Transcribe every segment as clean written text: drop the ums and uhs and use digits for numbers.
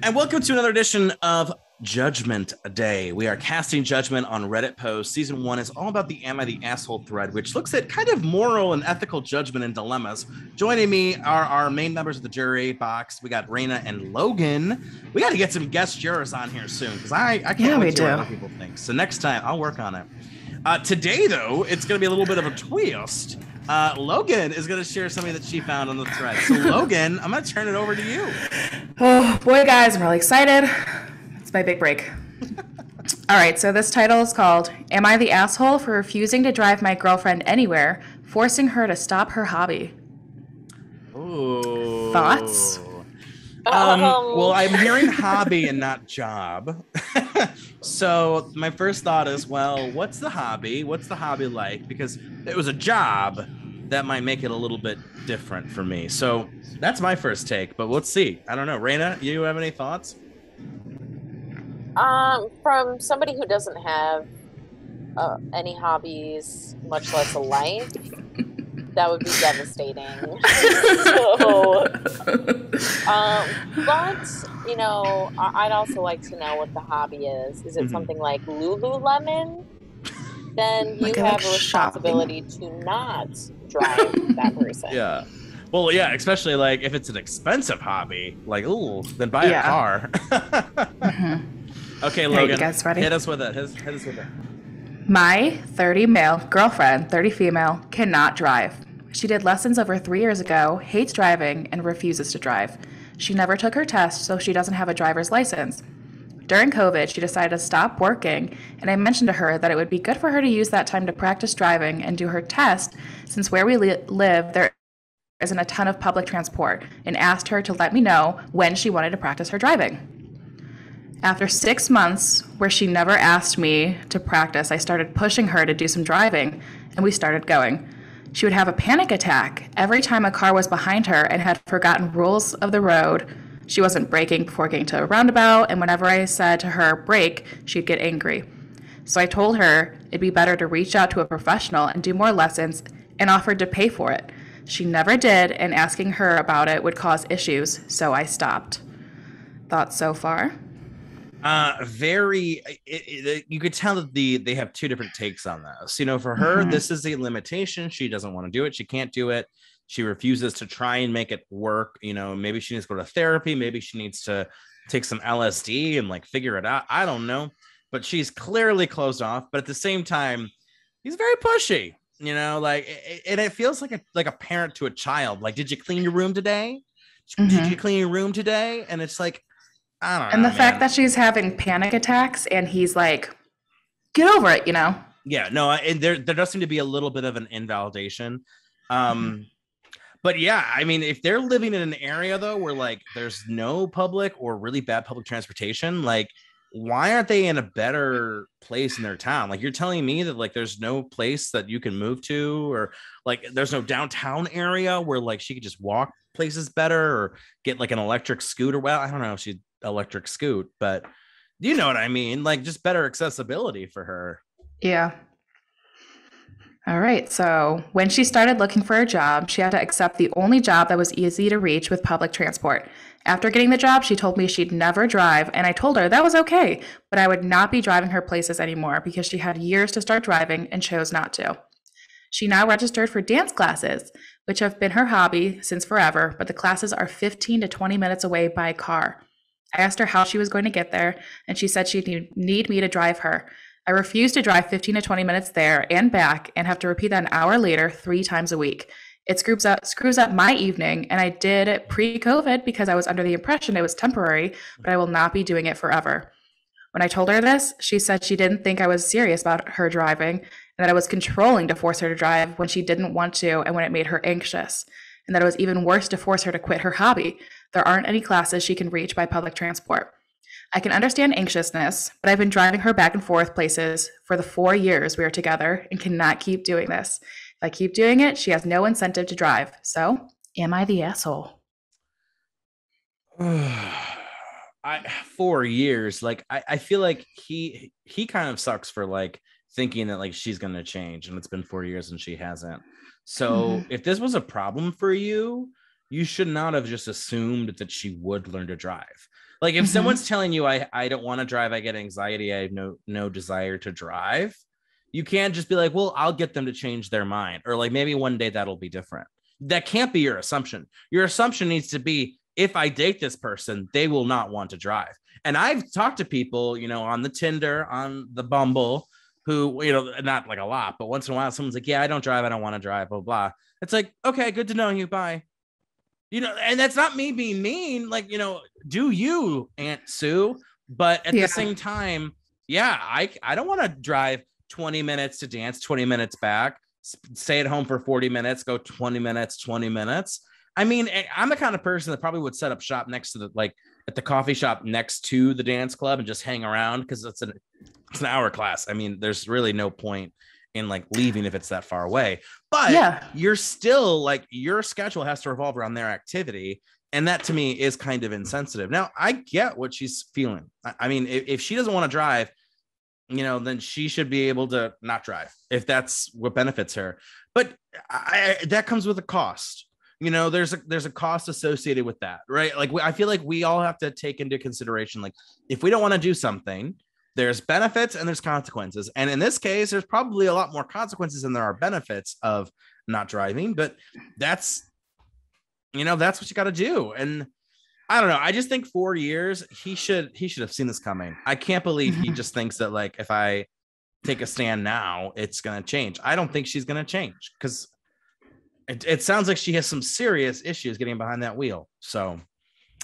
And welcome to another edition of Judgment Day. We are casting judgment on Reddit posts. Season 1 is all about the Am I the Asshole thread, which looks at kind of moral and ethical judgment and dilemmas. Joining me are our main members of the jury box. We got Raina and Logan. We got to get some guest jurors on here soon because I can't wait to hear what other people think. So next time, I'll work on it. Today, though, it's going to be a little bit of a twist. Logan is going to share something that she found on the thread. So, Logan, I'm going to turn it over to you. Oh, boy, guys, I'm really excited. It's my big break. All right, so this title is called, Am I the Asshole for Refusing to Drive My Girlfriend Anywhere, Forcing Her to Stop Her Hobby? Ooh. Thoughts? Well, I'm hearing hobby and not job. So my first thought is, well, what's the hobby? What's the hobby like? Because it was a job that might make it a little bit different for me. So that's my first take, but let's see. I don't know. Raina, you have any thoughts? From somebody who doesn't have any hobbies, much less a life, that would be devastating. But you know, I'd also like to know what the hobby is. Is it something like Lululemon? Then you have a responsibility to not drive that person. Yeah. Well, yeah, especially like if it's an expensive hobby, like, ooh, then buy a car. Okay, Logan, you guys ready? Hit us with it. Hit us with it. My 30 male girlfriend, 30 female, cannot drive. She did lessons over 3 years ago, hates driving, and refuses to drive. She never took her test, so she doesn't have a driver's license. During COVID, she decided to stop working, and I mentioned to her that it would be good for her to use that time to practice driving and do her test, since where we live, there isn't a ton of public transport, and asked her to let me know when she wanted to practice her driving. After 6 months, where she never asked me to practice, I started pushing her to do some driving, and we started going. She would have a panic attack every time a car was behind her and had forgotten rules of the road. She wasn't braking before getting to a roundabout, and whenever I said to her, brake, she'd get angry. So I told her it'd be better to reach out to a professional and do more lessons, and offered to pay for it. She never did, and asking her about it would cause issues, so I stopped. Thoughts so far? You could tell that they have two different takes on this. You know, for her, this is a limitation. She doesn't want to do it. She can't do it. She refuses to try and make it work. You know, maybe she needs to go to therapy. Maybe she needs to take some LSD and like figure it out. I don't know. But she's clearly closed off. But at the same time, he's very pushy. You know, and it feels like a parent to a child. Like, did you clean your room today? Did you clean your room today? And it's like, I don't know. And the fact that she's having panic attacks and he's like, get over it, you know? Yeah, no, and there does seem to be a little bit of an invalidation. But yeah, I mean, if they're living in an area though where like there's no public or really bad public transportation, like why aren't they in a better place in their town? Like you're telling me that like there's no place that you can move to, or like there's no downtown area where like she could just walk places better or get like an electric scooter. Well, I don't know if she'd electric scoot, but you know what I mean? Like just better accessibility for her. Yeah. All right. So when she started looking for a job, she had to accept the only job that was easy to reach with public transport. After getting the job, she told me she'd never drive, and I told her that was okay, but I would not be driving her places anymore because she had years to start driving and chose not to. She now registered for dance classes, which have been her hobby since forever, but the classes are 15 to 20 minutes away by car. I asked her how she was going to get there, and she said she'd need me to drive her. I refused to drive 15 to 20 minutes there and back and have to repeat that an hour later 3 times a week. It screws up my evening, and I did it pre-COVID because I was under the impression it was temporary, but I will not be doing it forever. When I told her this, she said she didn't think I was serious about her driving and that I was controlling to force her to drive when she didn't want to and when it made her anxious, and that it was even worse to force her to quit her hobby. There aren't any classes she can reach by public transport. I can understand anxiousness, but I've been driving her back and forth places for the 4 years we are together and cannot keep doing this. If I keep doing it, she has no incentive to drive. So, am I the asshole? 4 years. Like, I feel like he kind of sucks for like thinking that like she's gonna change, and it's been 4 years and she hasn't. So if this was a problem for you, you should not have just assumed that she would learn to drive. Like if someone's telling you I don't want to drive, I get anxiety, I have no desire to drive, you can't just be like, well, I'll get them to change their mind, or like maybe one day that'll be different. That can't be your assumption. Your assumption needs to be, if I date this person, they will not want to drive. And I've talked to people, you know, on the Tinder, on the Bumble, who, you know, not like a lot, but once in a while, someone's like, yeah, I don't drive. I don't want to drive, blah, blah. It's like, okay, good to know you. Bye. You know, and that's not me being mean. Like, you know, do you, Aunt Sue? But at the same time, yeah, I don't want to drive 20 minutes to dance, 20 minutes back, stay at home for 40 minutes, go 20 minutes. I mean, I'm the kind of person that probably would set up shop next to at the coffee shop next to the dance club and just hang around, because it's an hour class. I mean, there's really no point in like leaving if it's that far away, but you're still like, your schedule has to revolve around their activity. And that to me is kind of insensitive. Now I get what she's feeling. I mean, if she doesn't want to drive, you know, then she should be able to not drive if that's what benefits her. But that comes with a cost. You know, there's a cost associated with that, right? Like I feel like we all have to take into consideration, like if we don't want to do something, there's benefits and there's consequences. And in this case, there's probably a lot more consequences than there are benefits of not driving, but that's what you got to do. And I don't know. I just think 4 years, he should have seen this coming. I can't believe he just thinks that like, if I take a stand now, it's going to change. I don't think she's going to change, because it sounds like she has some serious issues getting behind that wheel. So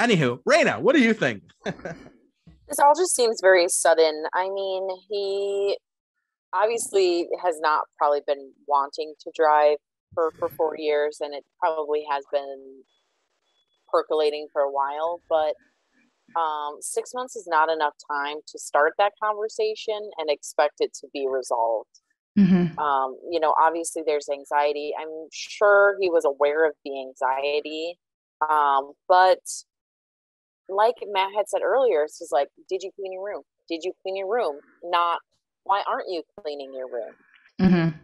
anywho, Raina, what do you think? This all just seems very sudden. I mean, he obviously has not probably been wanting to drive for 4 years, and it probably has been percolating for a while, but 6 months is not enough time to start that conversation and expect it to be resolved. You know, obviously there's anxiety. I'm sure he was aware of the anxiety, but like Matt had said earlier, it's just like, did you clean your room? Did you clean your room? Not, why aren't you cleaning your room?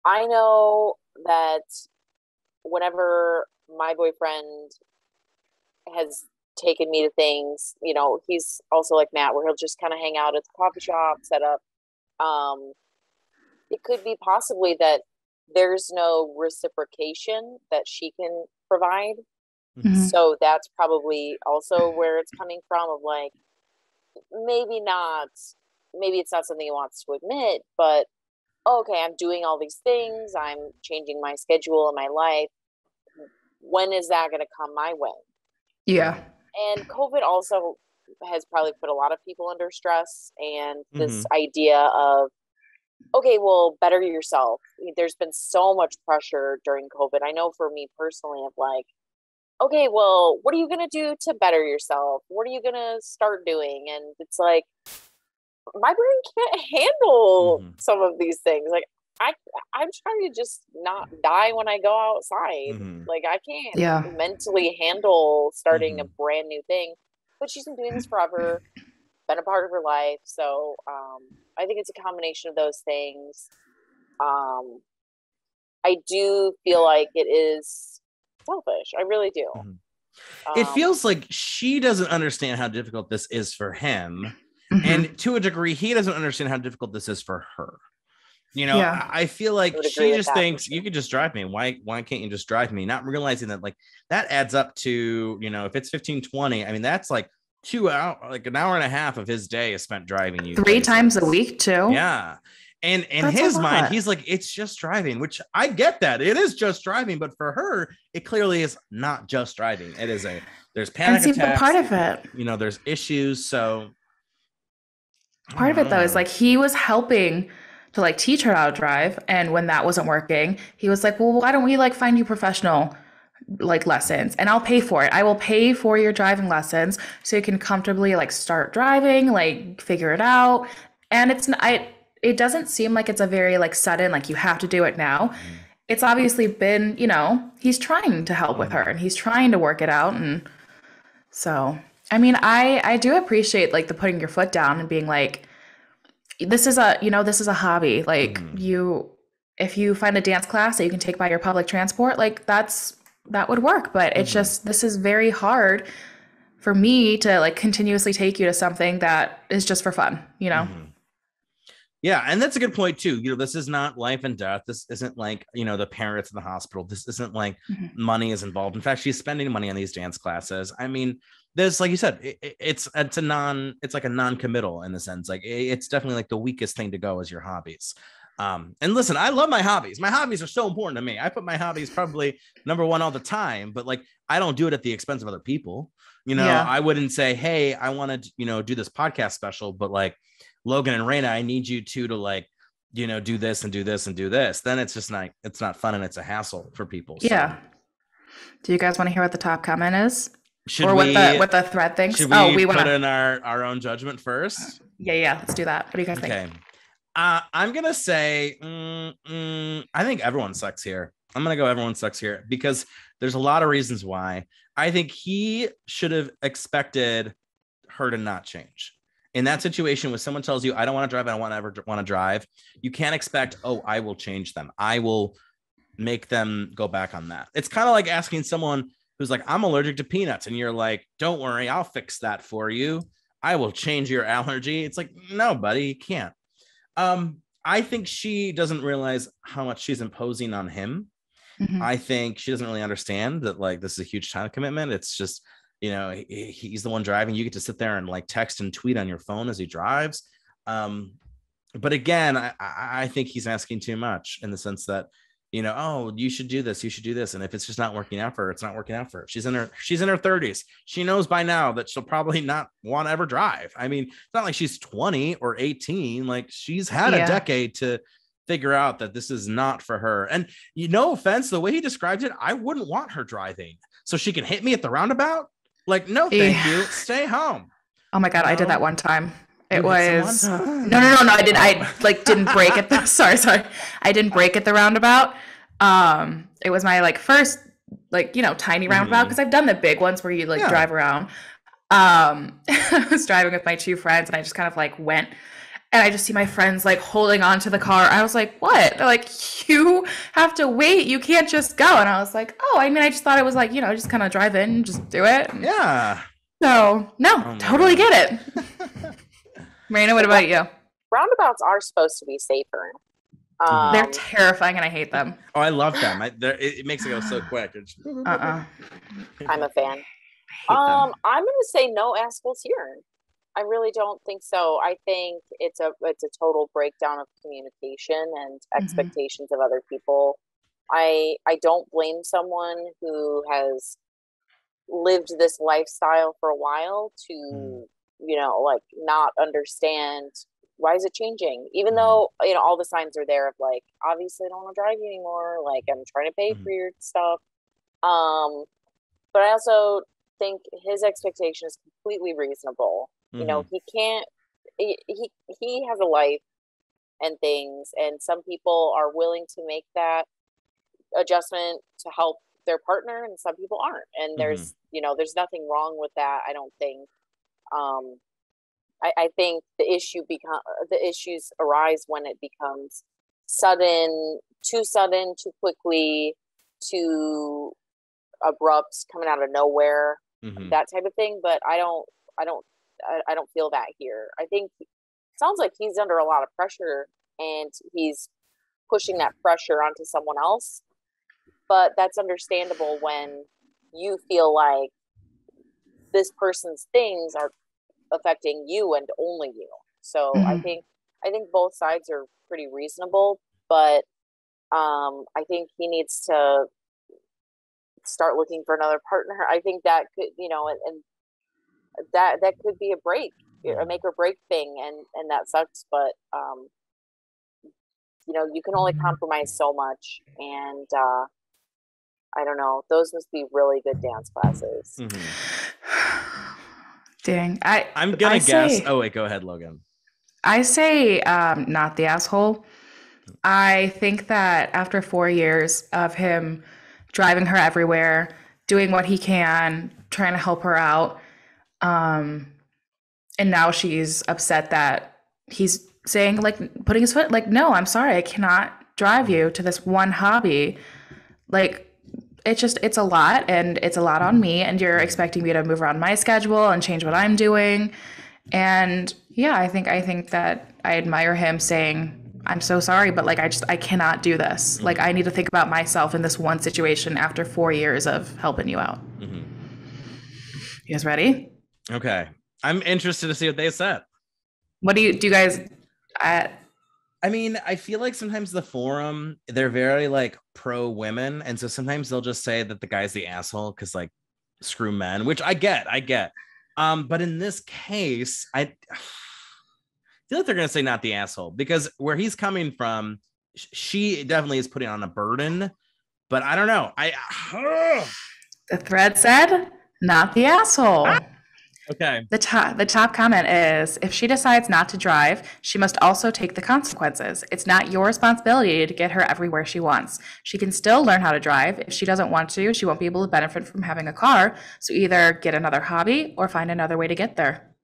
I know that whenever my boyfriend has taken me to things, you know, he's also like Matt, where he'll just kind of hang out at the coffee shop, set up. It could be possibly that there's no reciprocation that she can provide. So that's probably also where it's coming from, of like, maybe it's not something he wants to admit, but okay, I'm doing all these things, I'm changing my schedule in my life. When is that going to come my way? Yeah. And COVID also has probably put a lot of people under stress, and this idea of, okay, well, better yourself. There's been so much pressure during COVID. I know for me personally, of like, okay, well, what are you going to do to better yourself? What are you going to start doing? And it's like, my brain can't handle some of these things. Like I'm trying to just not die when I go outside. Like I can't mentally handle starting a brand new thing, but she's been doing this forever, been a part of her life. So I think it's a combination of those things. I do feel like it is selfish. I really do. It feels like she doesn't understand how difficult this is for him. And to a degree, he doesn't understand how difficult this is for her. You know, I feel like she just thinks you could just drive me. Why can't you just drive me? Not realizing that like that adds up to, you know, if it's 15-20, I mean, that's like 2 hours, like an hour and a half of his day is spent driving you 3 times a week too. Yeah. And in his mind, he's like, it's just driving, which I get that it is just driving, but for her, it clearly is not just driving. It is there's panic attacks. Part of it, you know, there's issues. So part of it though is like he was helping to like teach her how to drive, and when that wasn't working, he was like, well, why don't we like find you professional like lessons, and I'll pay for it. I will pay for your driving lessons so you can comfortably like start driving, like figure it out. And it doesn't seem like it's a very like sudden, like you have to do it now. It's obviously been, you know, he's trying to help with her and he's trying to work it out. And so, I mean, I do appreciate like the putting your foot down and being like, this is a hobby. Like if you find a dance class that you can take by your public transport, like that would work. But it's just, this is very hard for me to like continuously take you to something that is just for fun, you know? Mm-hmm. Yeah, and that's a good point too. This is not life and death. This isn't like, the parents in the hospital. This isn't like money is involved. In fact, she's spending money on these dance classes. I mean, there's, like you said, it's like a non-committal in the sense. Like it's definitely like the weakest thing to go is your hobbies. And listen, I love my hobbies. My hobbies are so important to me. I put my hobbies probably number one all the time, but like I don't do it at the expense of other people. I wouldn't say, hey, I want to, do this podcast special, but like Logan and Raina, I need you two to like, do this and do this and do this. Then it's just not, it's not fun and it's a hassle for people. Yeah. So. Do you guys want to hear what the top comment is? What the thread thinks? Should we put in our own judgment first? Yeah. Let's do that. What do you guys think? Okay. I'm going to say, I think everyone sucks here. I'm going to go everyone sucks here because there's a lot of reasons why. I think he should have expected her to not change. In that situation, when someone tells you, I don't want to drive, I don't ever want to drive, you can't expect, oh, I will change them. I will make them go back on that. It's kind of like asking someone who's like, I'm allergic to peanuts. And you're like, don't worry, I'll fix that for you. I will change your allergy. It's like, no, buddy, you can't. I think she doesn't realize how much she's imposing on him. Mm-hmm. I think she doesn't really understand that like this is a huge time commitment. It's just, he's the one driving. You get to sit there and like text and tweet on your phone as he drives. But again, I think he's asking too much in the sense that, oh, you should do this. You should do this. And if it's just not working out for her, it's not working out for her. She's in her 30s. She knows by now that she'll probably not want to ever drive. I mean, it's not like she's 20 or 18. Like she's had a decade to figure out that this is not for her. And no offense, the way he described it, I wouldn't want her driving so she can hit me at the roundabout. Like, no, thank you. Stay home. Oh my God. I did that one time. It was no. I didn't. I like didn't break it. Sorry. I didn't break at the roundabout. It was my like first like tiny roundabout because I've done the big ones where you like drive around. I was driving with my two friends and I just kind of like went and I just see my friends like holding on to the car. I was like, what? They're like, you have to wait. You can't just go. And I was like, oh, I mean, I just thought it was like just kind of drive in, and just do it. Yeah. So no, totally get it. Raina, what about you? Roundabouts are supposed to be safer. They're terrifying and I hate them. Oh, I love them. It makes it go so quick. I'm a fan. I'm going to say no assholes here. I really don't think so. I think it's a total breakdown of communication and expectations of other people. I don't blame someone who has lived this lifestyle for a while to like not understand why is it changing, even though all the signs are there of like, obviously I don't want to drive you anymore, like I'm trying to pay for your stuff. But I also think his expectation is completely reasonable. He can't he has a life and things, and some people are willing to make that adjustment to help their partner and some people aren't, and there's nothing wrong with that. I don't think I think the issues arise when it becomes too sudden, too quickly, too abrupt, coming out of nowhere, that type of thing. But I don't feel that here. I think it sounds like he's under a lot of pressure and he's pushing that pressure onto someone else. But that's understandable when you feel like this person's things are affecting you and only you. So I think both sides are pretty reasonable, but I think he needs to start looking for another partner. I think that could, and that could be a make or break thing, and that sucks, but you can only compromise so much, and I don't know, those must be really good dance classes. Dang. I'm gonna guess. Oh wait, go ahead, Logan. I say not the asshole. I think that after 4 years of him driving her everywhere, doing what he can, trying to help her out, and now she's upset that he's saying, like, putting his foot, like, no, I'm sorry, I cannot drive you to this one hobby. Like, it's a lot, and it's a lot on me, and you're expecting me to move around my schedule and change what I'm doing. And yeah, I think that I admire him saying, I'm so sorry, but like I cannot do this. Like I need to think about myself in this one situation after 4 years of helping you out. You guys ready? Okay. I'm interested to see what they said. What do you guys I mean, I feel like sometimes the forum, they're very like pro women. And so sometimes they'll just say that the guy's the asshole because like screw men, which I get. But in this case, I feel like they're going to say not the asshole, because where he's coming from, she definitely is putting on a burden, but I don't know. The thread said not the asshole. Okay. The top comment is, if she decides not to drive, she must also take the consequences. It's not your responsibility to get her everywhere she wants. She can still learn how to drive. If she doesn't want to, she won't be able to benefit from having a car. So either get another hobby or find another way to get there.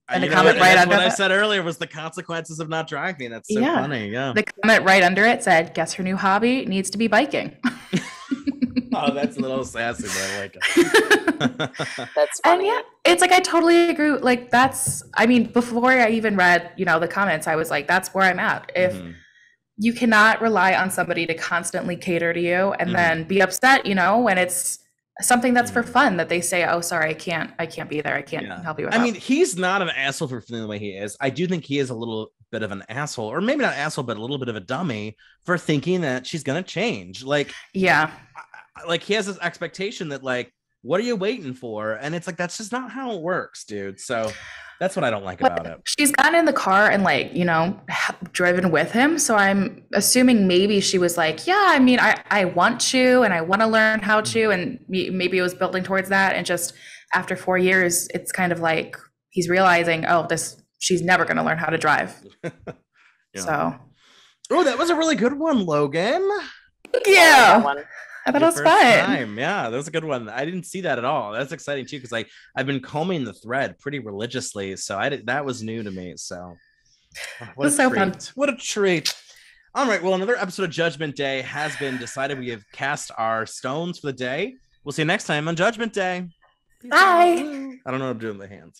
And the comment right under what I said earlier was the consequences of not driving. That's so funny. Yeah. The comment right under it said, guess her new hobby needs to be biking. Oh, that's a little sassy, but I like it. That's funny. And yeah, it's like I totally agree. Like I mean, before I even read, the comments, I was like, that's where I'm at. If you cannot rely on somebody to constantly cater to you and then be upset, when it's something that's for fun, that they say, oh, sorry, I can't be there. I can't help you with that. I mean, he's not an asshole for feeling the way he is. I do think he is a little bit of an asshole, or maybe not asshole, but a little bit of a dummy for thinking that she's going to change. Like, yeah. Like he has this expectation that like, what are you waiting for? And it's like, that's just not how it works, dude. So that's what I don't like about it. She's gotten in the car and like, driven with him. So I'm assuming maybe she was like, yeah, I mean, I want to, and I want to learn how to, and maybe it was building towards that. And just after 4 years, it's kind of like, he's realizing, she's never going to learn how to drive. So. Oh, that was a really good one, Logan. Yeah. I thought it was fun. Yeah, that was a good one. I didn't see that at all. That's exciting too, because I've been combing the thread pretty religiously, so that was new to me. So, what a treat! Fun. What a treat! All right, well, another episode of Judgment Day has been decided. We have cast our stones for the day. We'll see you next time on Judgment Day. Bye. I don't know what I'm doing with the hands.